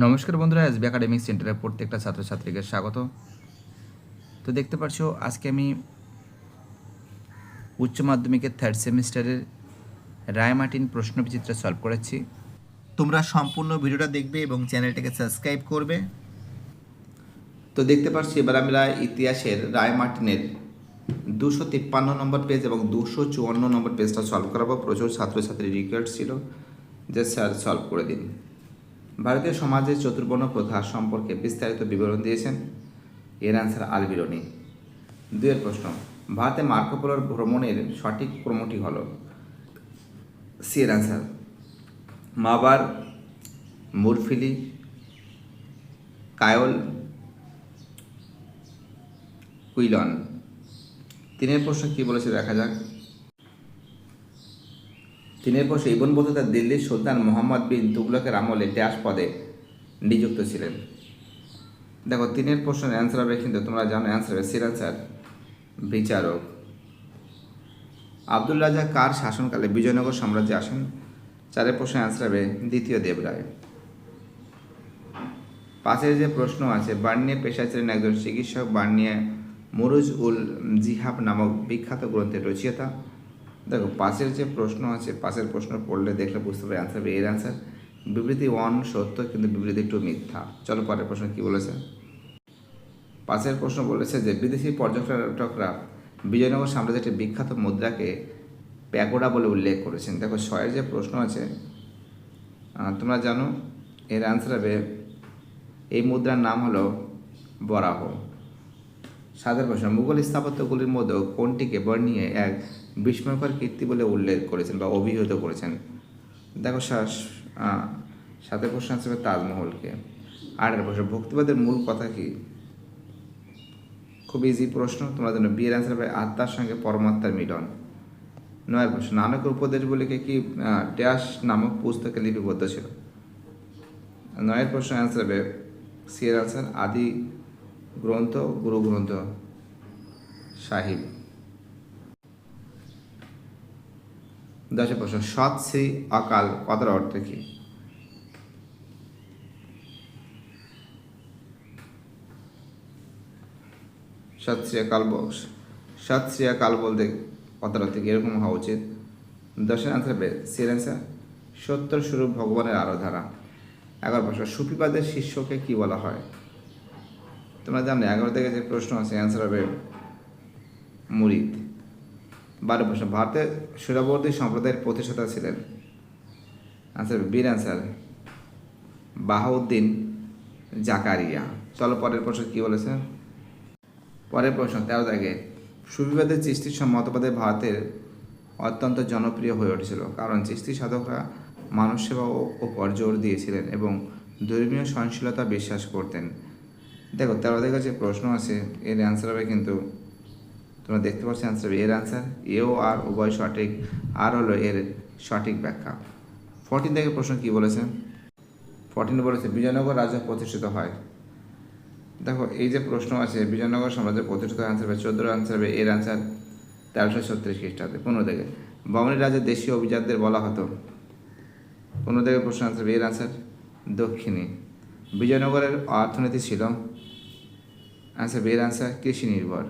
নমস্কার বন্ধুরা, SB academic সেন্টারের প্রত্যেকটা ছাত্রছাত্রীকে স্বাগত। তো দেখতে পাচ্ছ আজকে আমি উচ্চ মাধ্যমিকের থার্ড সেমিস্টারের রায়মার্টিন প্রশ্নবিচিত্র সলভ করেছি। তোমরা সম্পূর্ণ ভিডিওটা দেখবে এবং চ্যানেলটাকে সাবস্ক্রাইব করবে। তো দেখতে পাচ্ছি এবার আমরা ইতিহাসের রায়মার্টিনের 253 নম্বর পেজ এবং 254 নম্বর পেজটা সলভ করাবো। প্রচুর ছাত্রছাত্রীর রিকোয়েস্ট ছিল যে স্যার সলভ করে দিন। ভারতীয় সমাজের চতুর্বর্ণ প্রথা সম্পর্কে বিস্তারিত বিবরণ দিয়েছেন। এর অ্যান্সার আলবিরনি। দুয়ের প্রশ্ন, ভারতে মার্কো পোলোর ভ্রমণের সঠিক ক্রমটি হল। সি এর অ্যান্সার মাবার, মুরফিলি, কায়ল, কুইলন। তিনের প্রশ্ন কি বলেছে দেখা যাক। তিনের প্রশ্ন, ইবন বতুতা দিল্লির সুলতান মোহাম্মদ বিন তুগলকের আমলে ড্যাশ পদে নিযুক্ত ছিলেন। দেখো তিনের প্রশ্নের অ্যান্সার হবে, কিন্তু তোমরা জানো অ্যান্সার হবে সির অ্যান্সার বিচারক। আব্দুল রাজা কার শাসনকালে বিজয়নগর সাম্রাজ্যে আসেন? চারের প্রশ্নের অ্যান্সার হবে দ্বিতীয় দেবরায়। পাঁচের যে প্রশ্ন আছে, বার্নিয়ে পেশায় ছিলেন একজন চিকিৎসক। বার্নিয়ে মুরুজ উল জিহাব নামক বিখ্যাত গ্রন্থের রচয়িতা। দেখো পাঁচের যে প্রশ্ন আছে, পাঁচের প্রশ্ন পড়লে দেখলে বুঝতে পারবে অ্যান্সার হবে এর অ্যান্সার বিবৃতি 1 সত্য কিন্তু বিবৃতি 2 মিথ্যা। চলো পরের প্রশ্ন কি বলেছে। পাঁচের প্রশ্ন বলেছে যে বিদেশি পর্যটকরা বিজয়নগর সাম্রাজ্যের একটি বিখ্যাত মুদ্রাকে প্যাগোডা বলে উল্লেখ করেছেন। দেখো ছয়ের যে প্রশ্ন আছে, তোমরা জানো এর অ্যান্সার হবে এই মুদ্রার নাম হলো বরাহ। সাতের প্রশ্ন, মুঘল স্থাপত্যগুলির মধ্যে কোনটিকে বর্ণিয়ে এক বিস্ময়কর কীর্তি বলে উল্লেখ করেছেন বা অভিহিত করেছেন? দেখো সাতের প্রশ্ন আছে তাজমহলকে। আটের প্রশ্ন, ভক্তিবাদের মূল কথা কি? খুব ইজি প্রশ্ন, তোমরা জানো বিয়ের অ্যান্সার হবে আত্মার সঙ্গে পরমাত্মার মিলন। নয়ের প্রশ্ন, নানকের উপদেশগুলিকে কি ড্যাশ নামক পুস্তকে লিপিবদ্ধ ছিল? নয়ের প্রশ্ন অ্যান্সার হবে সি এর অ্যান্সার আদি গ্রন্থ গুরু গ্রন্থ সাহিব। 10 প্রশ্ন, সৎ শ্রী অকাল কথার অর্থ কি? সৎ শ্রী অকাল বলতে কথার অর্থ কি? এরকম হওয়া উচিত। 10 অ্যান্সার হবে সি এর অ্যান্সার সত্যর স্বরূপ ভগবানের আরাধনা। 11 প্রশ্ন, সুফিবাদের শিষ্যকে কি বলা হয়? তোমরা জানো 11 থেকে যে প্রশ্ন আছে অ্যান্সার হবে মুরিদ। 12 প্রশ্ন, ভারতের সুরাবর্দী সম্প্রদায়ের প্রতিষ্ঠাতা ছিলেন। অ্যান্সার হবে বির অ্যান্সার বাহাউদ্দিন জাকারিয়া। চলো পরের প্রশ্ন কি বলেছে। পরের প্রশ্ন 13 থেকে, সুফিবাদের চিশতি মতবাদে ভারতের অত্যন্ত জনপ্রিয় হয়ে উঠেছিল কারণ চিশতি সাধকরা মানব সেবা ওপর জোর দিয়েছিলেন এবং ধর্মীয় সহনশীলতা বিশ্বাস করতেন। দেখো 13 থেকে যে প্রশ্ন আছে এর অ্যান্সার হবে, কিন্তু তোমরা দেখতে পাচ্ছ অ্যান্সার হবে এর অ্যান্সার এও আর উভয় সঠিক, আর হলো এর সঠিক ব্যাখ্যা। 14 থেকে প্রশ্ন কি বলেছে। 14 বলেছে বিজয়নগর রাজ্য প্রতিষ্ঠিত হয়। দেখো এই যে প্রশ্ন আছে বিজয়নগর সাম্রাজ্য প্রতিষ্ঠিত অ্যান্সার হবে 14, অ্যান্সার হবে এর অ্যান্সার 1336 খ্রিস্টাব্দে। 15 থেকে, বামনী রাজ্যের দেশীয় অভিজাতদের বলা হতো। 15 থেকে প্রশ্ন অ্যান্সার হবে এর অ্যান্সার দক্ষিণী। বিজয়নগরের অর্থনীতি ছিল অ্যান্সার এর অ্যান্সার কৃষি নির্ভর।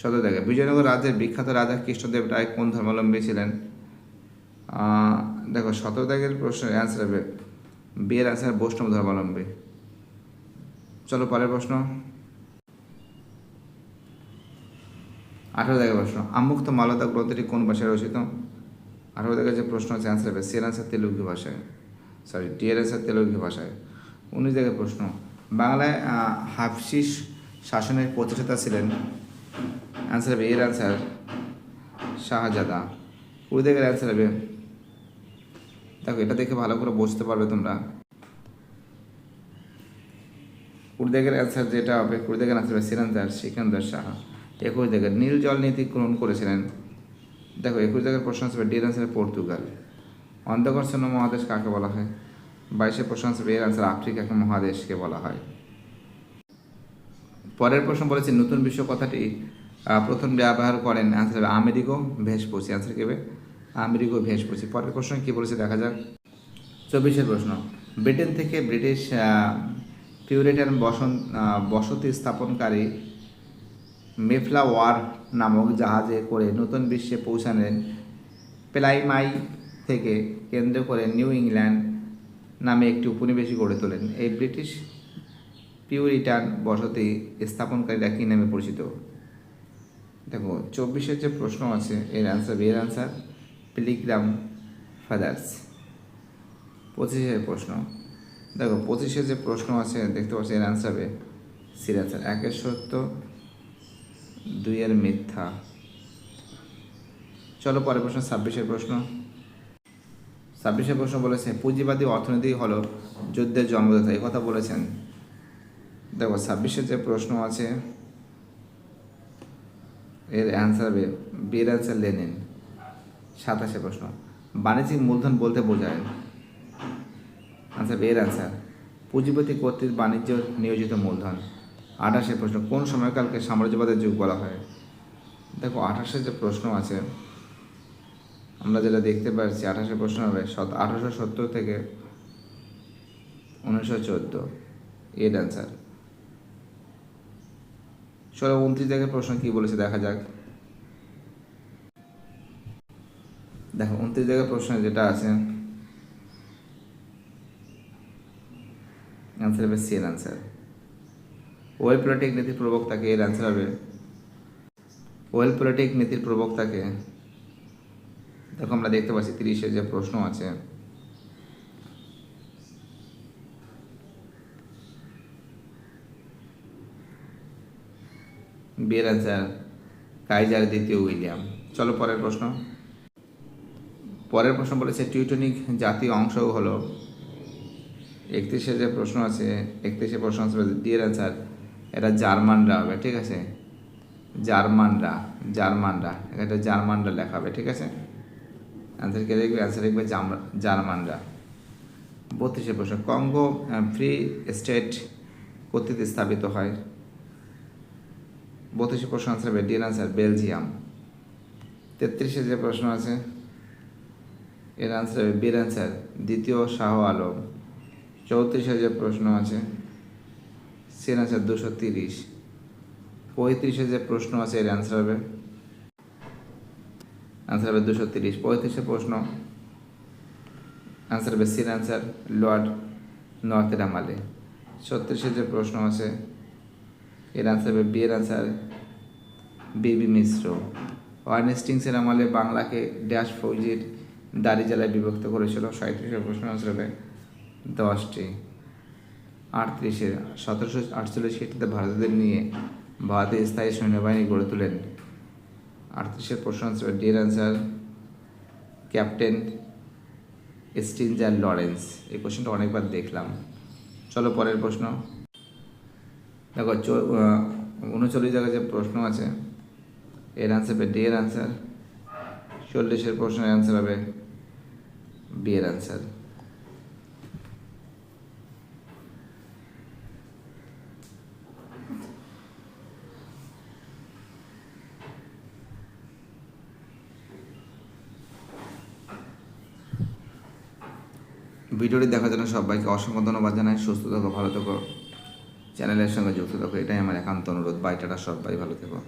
17 থেকে, বিজয়নগর রাজ্যের বিখ্যাত রাজা কৃষ্ণদেব রায় কোন ধর্মাবলম্বী ছিলেন? দেখো 17 থেকে প্রশ্নের অ্যান্সার হবে বিয়ের অ্যান্সার বৈষ্ণব ধর্মাবলম্বী। চলো পরের প্রশ্ন 18 থেকে প্রশ্ন, আমুক্ত মালদা গ্রন্থটি কোন ভাষায় রচিত? 18 থেকে যে প্রশ্ন আছে অ্যান্সার হবে সি এর অ্যান্সার তেলুগু ভাষায়, ডি এর অ্যান্সার তেলুগু ভাষায়। 19 থেকে প্রশ্ন, বাংলায় হাফসি শাসনের প্রতিষ্ঠাতা ছিলেন। অ্যান্সার হবে এর অ্যান্সার শাহজাদা। 20 থেকে অ্যান্সার হবে, দেখো এটা দেখে ভালো করে বুঝতে পারবে তোমরা। 20 থেকে অ্যান্সার যেটা হবে 20 থেকে অ্যান্সার হবে সিরান্দার সিকান্দার শাহ। 21 থেকে, নীল জল নীতি গ্রহণ করেছিলেন। দেখো 21 থেকে প্রশ্ন আসবে ডি এর অ্যান্সার পর্তুগাল। অন্ধকারাচ্ছন্ন মহাদেশ কাকে বলা হয়? 22 প্রশ্ন আসবে এর অ্যান্সার আফ্রিকাকে মহাদেশকে বলা হয়। পরের প্রশ্ন বলেছে নতুন বিশ্ব কথাটি প্রথম ব্যবহার করেন। অ্যান্সার হবে আমেরিকো ভেসপুসি। অ্যান্সার কি হবে আমেরিকো ভেসপুসি। পরের প্রশ্ন কি বলেছে দেখা যাক। 24 প্রশ্ন, ব্রিটেন থেকে ব্রিটিশ পিউরিটান বসতি স্থাপনকারী মেফ্লাওয়ার নামক জাহাজে করে নতুন বিশ্বে পৌঁছালেন। প্লাইমাই থেকে কেন্দ্র করে নিউ ইংল্যান্ড নামে একটি উপনিবেশ গড়ে তোলেন। এই ব্রিটিশ পিউরিটান বসতি স্থাপনকারীরা কী নামে পরিচিত? দেখো 24-এর যে প্রশ্ন আছে এর অ্যান্সার পিলগ্রিম ফাদার্স। 25-এর প্রশ্ন দেখো 25-এর যে প্রশ্ন আছে দেখতে পাচ্ছি এর অ্যান্সার হবে সির অ্যান্সার 1-এর সত্য 2-এর মিথ্যা। চলো পরের প্রশ্ন 26-এর প্রশ্ন। 26-এর প্রশ্ন বলেছে পুঁজিবাদী অর্থনীতি হলো যুদ্ধের জন্মদাতা, এই কথা বলেছেন। দেখো 26-এর যে প্রশ্ন আছে এর অ্যান্সার হবে বিয়ের অ্যান্সার লেনিন। 27-এর প্রশ্ন বাণিজ্যিক মূলধন বলতে বোঝায়, আনসার বিয়ের অ্যান্সার পুঁজিপতি কর্তৃক বাণিজ্য নিয়োজিত মূলধন। 28-এর প্রশ্ন কোন সময়কালকে সাম্রাজ্যবাদের যুগ বলা হয়? দেখো 28-এর যে প্রশ্ন আছে আমরা যেটা দেখতে পাচ্ছি 28-এর প্রশ্ন হবে 1870 থেকে 1914, এর অ্যান্সার। চলো 29 জায়গায় প্রশ্ন কি বলেছে দেখা যাক। দেখো 29 জায়গায় প্রশ্ন যেটা আছে অ্যান্সার হবে সি এর অ্যান্সার ওয়েল পলিটিক নীতির প্রবক্তাকে, এর অ্যান্সার হবে ওয়েল পলিটিক নীতির প্রবক্তাকে। দেখো আমরা দেখতে পাচ্ছি 30-এর যে প্রশ্ন আছে বিয়ের অ্যান্সার কাইজার দ্বিতীয় উইলিয়াম। চলো পরের প্রশ্ন। পরের প্রশ্ন বলেছে টিউটনিক জাতীয় অংশ হলো 31-এর যে প্রশ্ন আছে 31-এর প্রশ্ন আছে ডিয়ের অ্যান্সার এটা জার্মানরা হবে, ঠিক আছে, জার্মানরা এটা জার্মানরা লেখা হবে, ঠিক আছে। অ্যান্সার কে দেখবে? অ্যান্সার লিখবে জার্মানরা। 32-এর প্রশ্ন কঙ্গো ফ্রি স্টেট কর্তৃক স্থাপিত হয়। 32-এর প্রশ্ন আনসার হবে ডিয়ের অ্যান্সার বেলজিয়াম। 33-এর যে প্রশ্ন আছে এর অ্যান্সার হবে বিয়ের অ্যান্সার দ্বিতীয় শাহ আলম। 34-এর যে প্রশ্ন আছে সের অ্যান্সার 230। 35-এর যে প্রশ্ন আছে এর অ্যান্সার হবে 230। 35-এর প্রশ্ন অ্যান্সার হবে সির অ্যান্সার লর্ড নর্থের আমলে। 36-এর যে প্রশ্ন আছে এর অ্যান্সার হবে বিয়ের অ্যান্সার বিবি মিশ্র। ওয়ারেন হেস্টিংসের আমলে বাংলাকে ড্যাশ ফৌজির দাড়ি জেলায় বিভক্ত করেছিল। 37-এর প্রশ্ন অ্যান্সার হবে 10টি। 38-এর 1748 খ্রিস্টাব্দে ভারতীয়দের নিয়ে ভারতের স্থায়ী সৈন্যবাহিনী গড়ে তোলেন। 38-এর প্রশ্ন আনসার ডিয়ের অ্যান্সার ক্যাপ্টেন স্টিনজার লরেন্স। এই কোশ্চেনটা অনেকবার দেখলাম। চলো পরের প্রশ্ন। দেখো 39 জায়গায় যে প্রশ্ন আছে এর অ্যান্সার হবে ডিয়ের অ্যান্সার। 40-এর প্রশ্নের অ্যান্সার হবে বিয়ের অ্যান্সার। ভিডিওটি দেখার জন্য সবাইকে অসংখ্য ধন্যবাদ জানাই। সুস্থ থাকো, ভালো থাকো, চ্যানেলের সঙ্গে যুক্ত থাকো, এটাই আমার একান্ত অনুরোধ। বাই, টাটা, সবাই ভালো থেকো।